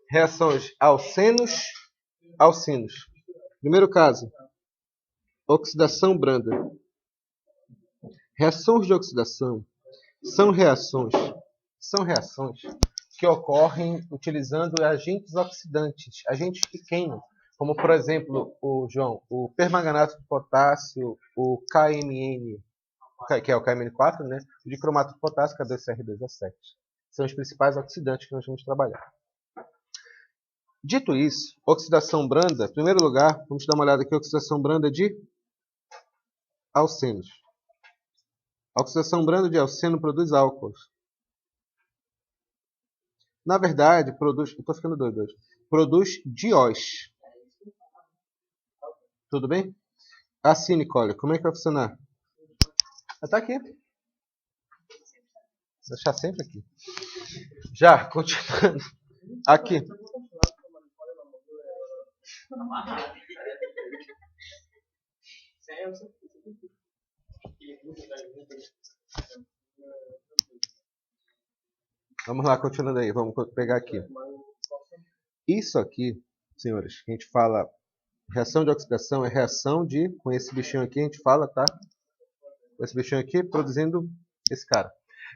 Reações alcenos, alcinos. Primeiro caso, oxidação branda. Reações de oxidação são reações que ocorrem utilizando agentes oxidantes, agentes que queimam, como por exemplo, o permanganato de potássio, o KMN, que é o KMN4, né? O dicromato de potássio, K2CR2O7. São os principais oxidantes que nós vamos trabalhar. Dito isso, oxidação branda, em primeiro lugar, vamos dar uma olhada aqui, oxidação branda de alcenos. A oxidação branda de alceno produz álcools. Na verdade, produz... Eu estou ficando doido hoje. Produz dióis. Tudo bem? Assim, Nicole, como é que vai funcionar? Está aqui. Vou deixar sempre aqui. Já, continuando. Aqui. Vamos lá, continuando aí. Vamos pegar aqui. Isso aqui, senhores, que a gente fala reação de oxidação é reação de, com esse bichinho aqui, a gente fala, tá? Com esse bichinho aqui produzindo esse cara.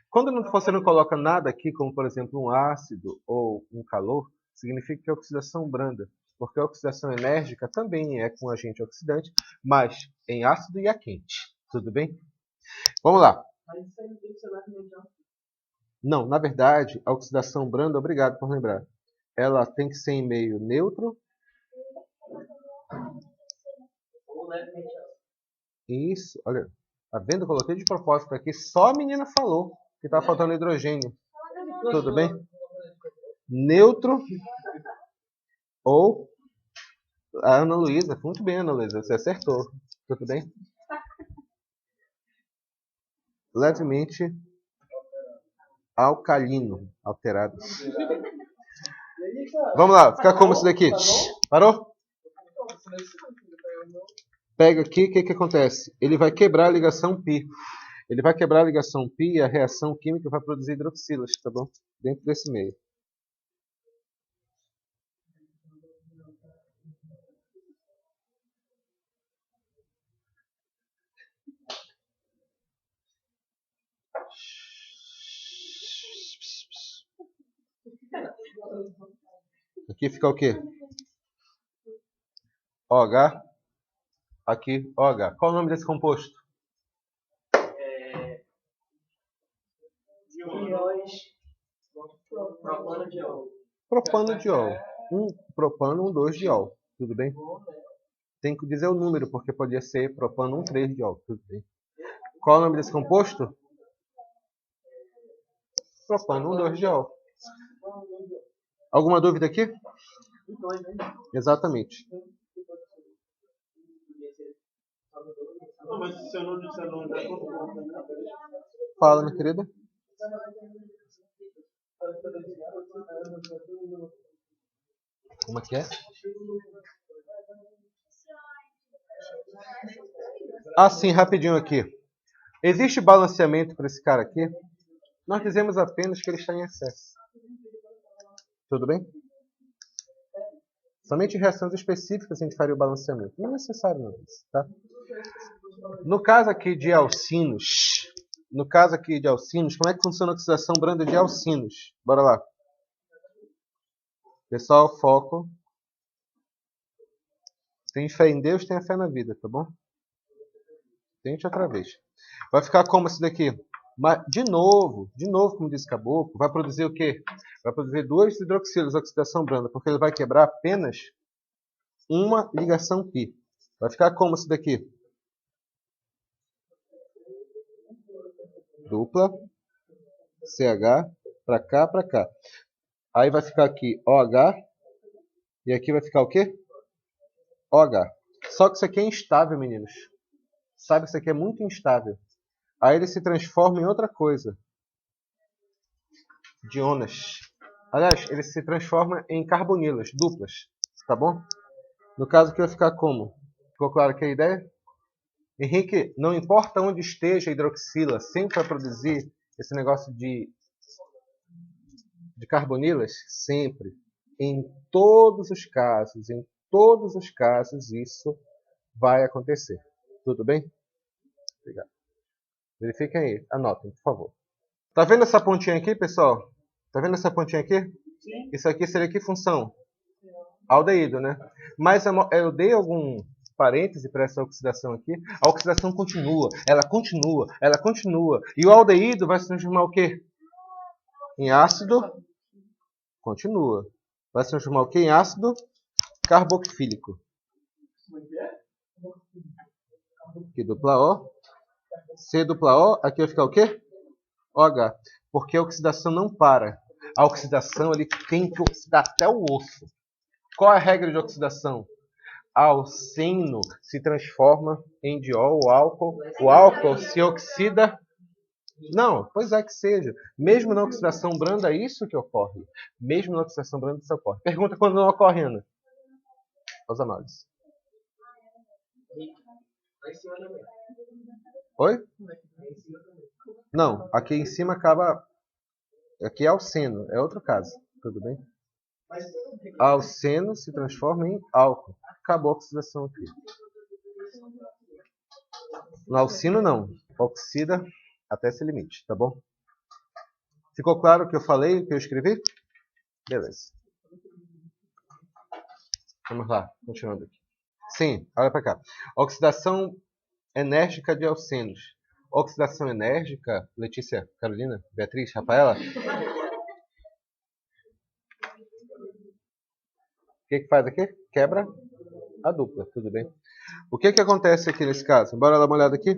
Quando você não coloca nada aqui, como por exemplo um ácido ou um calor, significa que é oxidação branda. Porque a oxidação enérgica também é com agente oxidante, mas em ácido e a quente. Tudo bem? Vamos lá. Não, na verdade, a oxidação branda, obrigado por lembrar, ela tem que ser em meio neutro. Isso, olha, tá vendo? Eu coloquei de propósito aqui, só a menina falou que tá faltando hidrogênio. Tudo bem? Neutro ou a Ana Luísa, muito bem, Ana Luísa, você acertou. Tudo bem? Levemente alcalino, alterado. Vamos lá, ficar como isso daqui? Parou? Pega aqui, o que acontece? Ele vai quebrar a ligação π. Ele vai quebrar a ligação π e a reação química vai produzir hidroxilas, tá bom? Dentro desse meio. Aqui fica o quê? OH. Aqui, OH. Qual o nome desse composto? Propanodiol. Um propano, 2-diol. Tudo bem? Tem que dizer o número, porque podia ser propano, 3-diol. Tudo bem? Qual o nome desse composto? Propano, 2-diol. Alguma dúvida aqui? Exatamente. Fala, minha querida. Como é que é? Assim, rapidinho aqui. Existe balanceamento para esse cara aqui? Nós dizemos apenas que ele está em excesso. Tudo bem? Somente em reações específicas a gente faria o balanceamento. Não é necessário não, tá? No caso aqui de alcinos, como é que funciona a oxidação branda de alcinos? Bora lá. Pessoal, foco. Tem fé em Deus, tenha fé na vida, tá bom? Tente outra vez. Vai ficar como esse daqui? Mas, de novo, como disse Caboclo, vai produzir o quê? Vai produzir 2 hidroxilas, oxidação branda, porque ele vai quebrar apenas uma ligação π. Vai ficar como esse daqui? Dupla, CH, para cá, para cá. Aí vai ficar aqui OH, e aqui vai ficar o quê? OH. Só que isso aqui é instável, meninos. Sabe que isso aqui é muito instável. Aí ele se transforma em outra coisa. Dionas. Aliás, ele se transforma em carbonilas, duplas. Tá bom? No caso aqui vai ficar como? Ficou claro aqui a ideia? Henrique, não importa onde esteja a hidroxila, sempre vai produzir esse negócio de de carbonilas? Sempre. Em todos os casos, isso vai acontecer. Tudo bem? Obrigado. Verifiquem aí. Anotem, por favor. Tá vendo essa pontinha aqui, pessoal? Tá vendo essa pontinha aqui? Sim. Isso aqui seria que função? Aldeído, né? Mas eu dei algum parêntese para essa oxidação aqui. A oxidação continua. Ela continua. E o aldeído vai se transformar o quê? Em ácido. Continua. Vai se transformar o quê? Em ácido carboxílico. Aqui dupla O. C dupla O. Aqui vai ficar o quê? OH. Porque a oxidação não para. A oxidação ele tem que oxidar até o osso. Qual é a regra de oxidação? Alceno se transforma em diol, o álcool se oxida. Não, pois é que seja. Mesmo na oxidação branda, é isso que ocorre. Mesmo na oxidação branda, isso ocorre. Pergunta quando não ocorre, Ana. As análises. Oi? Não, aqui em cima acaba... Aqui é alceno, é outro caso. Tudo bem? Alceno se transforma em álcool. Acabou a oxidação aqui. No alcino não. Oxida até esse limite, tá bom? Ficou claro o que eu falei, o que eu escrevi? Beleza. Vamos lá, continuando aqui. Sim, olha para cá. Oxidação enérgica de alcenos. Oxidação enérgica, Letícia, Carolina, Beatriz, Rafaela. O que faz aqui? Quebra a dupla, tudo bem? O que acontece aqui nesse caso? Bora dar uma olhada aqui?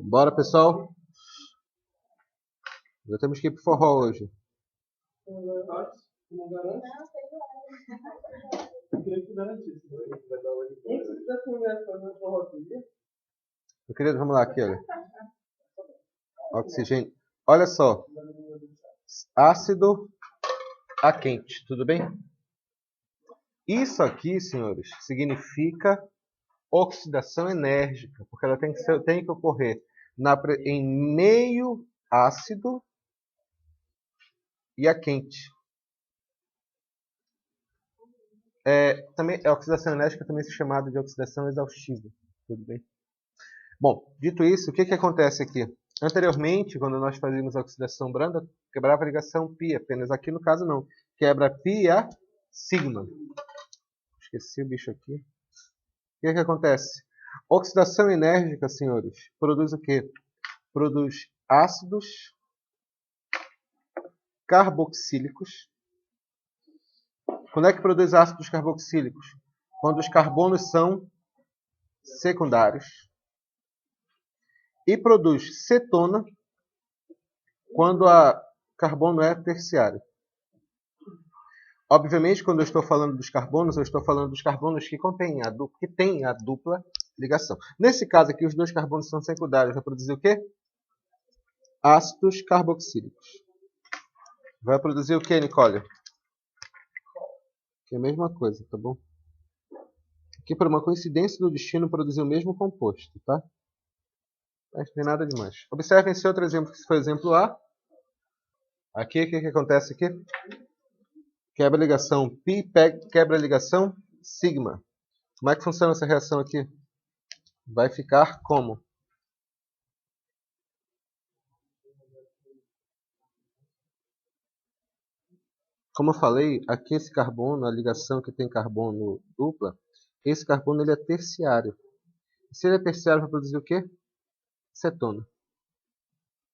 Bora, pessoal. Já temos que ir pro forró hoje. Meu querido, vamos lá aqui, olha. Oxigênio. Olha só. Ácido a quente, tudo bem? Isso aqui, senhores, significa oxidação enérgica, porque ela tem que ocorrer em meio ácido e a quente. Também, a oxidação enérgica também é chamada de oxidação exaustiva. Tudo bem? Bom, dito isso, o que acontece aqui? Anteriormente, quando nós fazíamos a oxidação branda, quebrava a ligação π, apenas aqui no caso não. Quebra π e a sigma. Esqueci o bicho aqui. O que acontece? Oxidação enérgica, senhores, produz o quê? Produz ácidos carboxílicos. Quando é que produz ácidos carboxílicos? Quando os carbonos são secundários. E produz cetona quando a carbono é terciário. Obviamente, quando eu estou falando dos carbonos, eu estou falando dos carbonos que têm a dupla ligação. Nesse caso aqui, os dois carbonos são secundários. Vai produzir o quê? Ácidos carboxílicos. Vai produzir o quê, Nicole? Que é a mesma coisa, tá bom? Aqui, por uma coincidência do destino, produziu o mesmo composto, tá? Mas não tem nada demais. Observem esse outro exemplo, que foi o exemplo A. Aqui, o que acontece aqui? Quebra a ligação π, quebra a ligação sigma. Como é que funciona essa reação aqui? Vai ficar como? Como eu falei, aqui esse carbono, a ligação que tem carbono dupla, esse carbono ele é terciário. Se ele é terciário, vai produzir o quê? Cetona.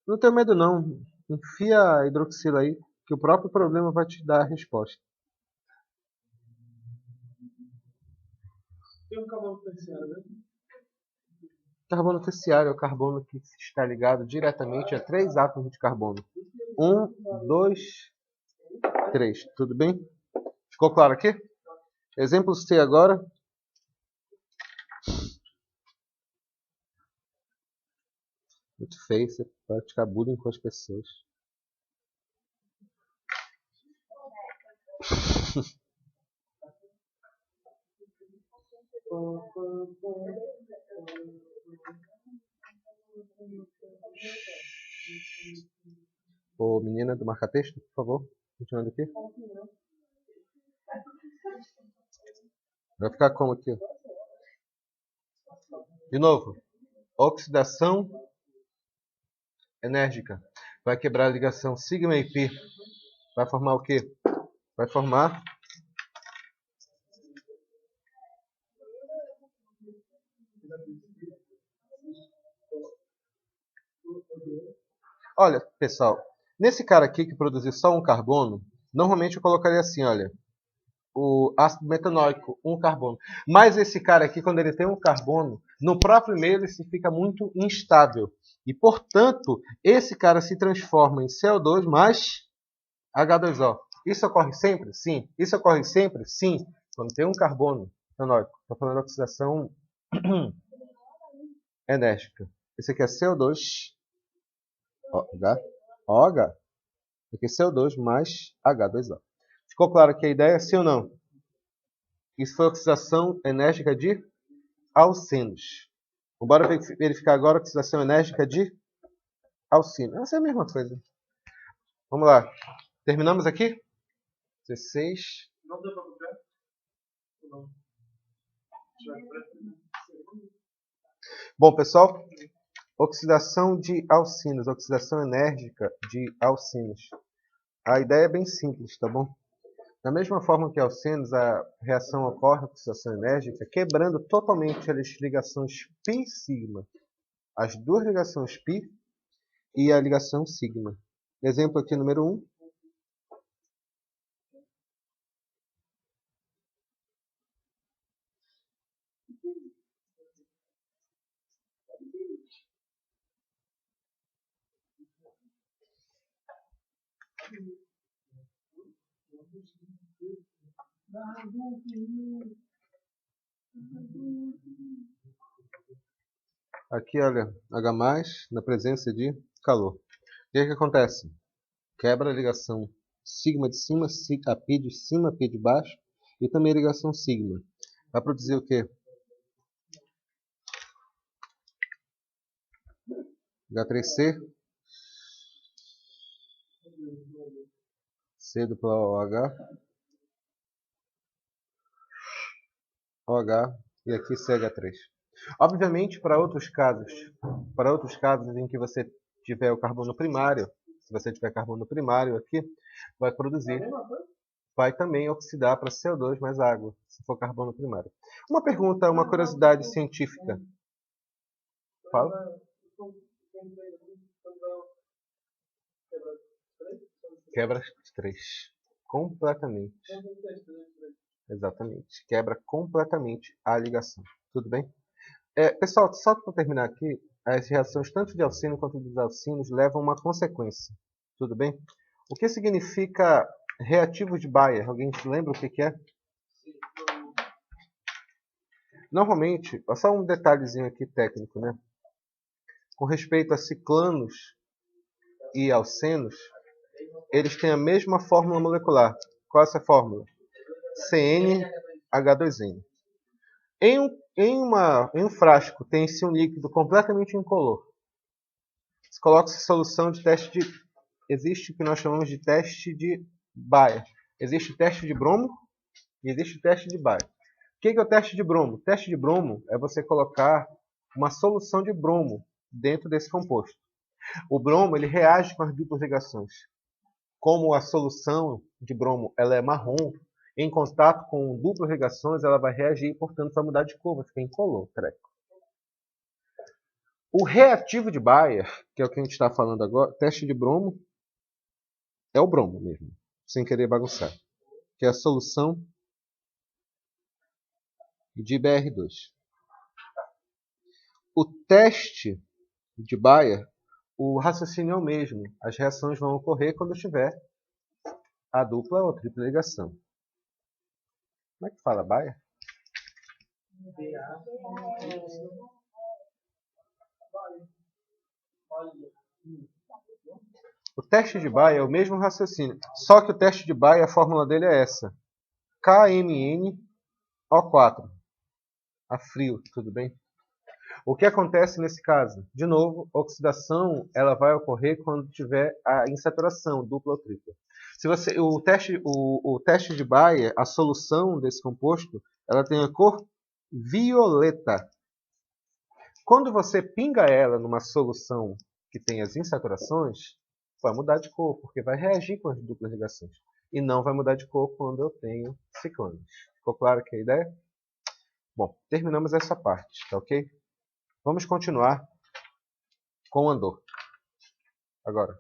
Não tenha medo não. Enfia a hidroxila aí, que o próprio problema vai te dar a resposta. Tem um carbono terciário, né? Carbono terciário é o carbono que está ligado diretamente a 3 átomos de carbono. 1, 2, 3. Tudo bem? Ficou claro aqui? Exemplo C agora. Muito feio você praticar bullying com as pessoas. Ô, menina do marca-texto, por favor. Continuando aqui. Vai ficar como aqui? De novo. Oxidação enérgica. Vai quebrar a ligação sigma e pi. Vai formar o quê? Vai formar olha, pessoal, nesse cara aqui que produziu só um carbono, normalmente eu colocaria assim, olha, o ácido metanóico, um carbono. Mas esse cara aqui, quando ele tem um carbono, no próprio meio ele se fica muito instável. E, portanto, esse cara se transforma em CO2 mais H2O. Isso ocorre sempre? Sim. Isso ocorre sempre? Sim. Quando tem um carbono metanóico. Estou falando de oxidação enérgica. Esse aqui é CO2 OH. Aqui é CO2 mais H2O. Ficou claro aqui a ideia? Sim ou não? Isso foi oxidação enérgica de alcenos. Bora verificar agora a oxidação enérgica de alcino. Essa é a mesma coisa. Vamos lá. Terminamos aqui? 16. Não deu para copiar? Não. Bom, pessoal, oxidação de alcinos, oxidação enérgica de alcinos. A ideia é bem simples, tá bom? Da mesma forma que alcenos, a reação ocorre, a oxidação enérgica, quebrando totalmente as ligações π-sigma. As duas ligações π e a ligação sigma. Exemplo aqui número 1. Aqui, olha, H+, na presença de calor. O que acontece? Quebra a ligação sigma de cima, a π de cima, π de baixo, e também a ligação sigma. Vai produzir o quê? H3C, C dupla OH, OH e aqui CH3. Obviamente, para outros casos em que você tiver o carbono primário, se você tiver carbono primário aqui, vai produzir, vai também oxidar para CO2 mais água, se for carbono primário. Uma pergunta, uma curiosidade científica. Fala. Quebra as três. Completamente. Exatamente. Quebra completamente a ligação. Tudo bem? Pessoal, só para terminar aqui, as reações tanto de alcino quanto dos alcinos levam uma consequência. Tudo bem? O que significa reativo de Bayer? Alguém se lembra o que é? Normalmente, só um detalhezinho aqui técnico, né? Com respeito a ciclanos e alcenos, eles têm a mesma fórmula molecular. Qual é essa fórmula? CnH2n. Em um frasco tem-se um líquido completamente incolor. Se coloca-se solução de teste de... Existe o que nós chamamos de teste de Bayer. Existe o teste de bromo e existe o teste de Bayer. O que é o teste de bromo? O teste de bromo é você colocar uma solução de bromo dentro desse composto. O bromo ele reage com as duplas ligações. Como a solução de bromo ela é marrom, em contato com duplas ligações, ela vai reagir e, portanto, vai mudar de cor, vai ficar incolor, treco. O reativo de Bayer, que é o que a gente está falando agora, teste de bromo, é o bromo mesmo, sem querer bagunçar, que é a solução de BR2. O teste de Bayer, o raciocínio é o mesmo. As reações vão ocorrer quando tiver a dupla ou tripla ligação. Como é que fala Bayer? O teste de Bayer é o mesmo raciocínio, só que o teste de Bayer, a fórmula dele é essa. KMnO4. A frio, tudo bem? O que acontece nesse caso? De novo, a oxidação ela vai ocorrer quando tiver a insaturação, dupla ou tripla. Se você, o teste de Bayer, a solução desse composto, ela tem a cor violeta. Quando você pinga ela numa solução que tem as insaturações, vai mudar de cor, porque vai reagir com as duplas ligações. E não vai mudar de cor quando eu tenho ciclones. Ficou claro que a ideia? Bom, terminamos essa parte, tá ok? Vamos continuar com o andor. Agora.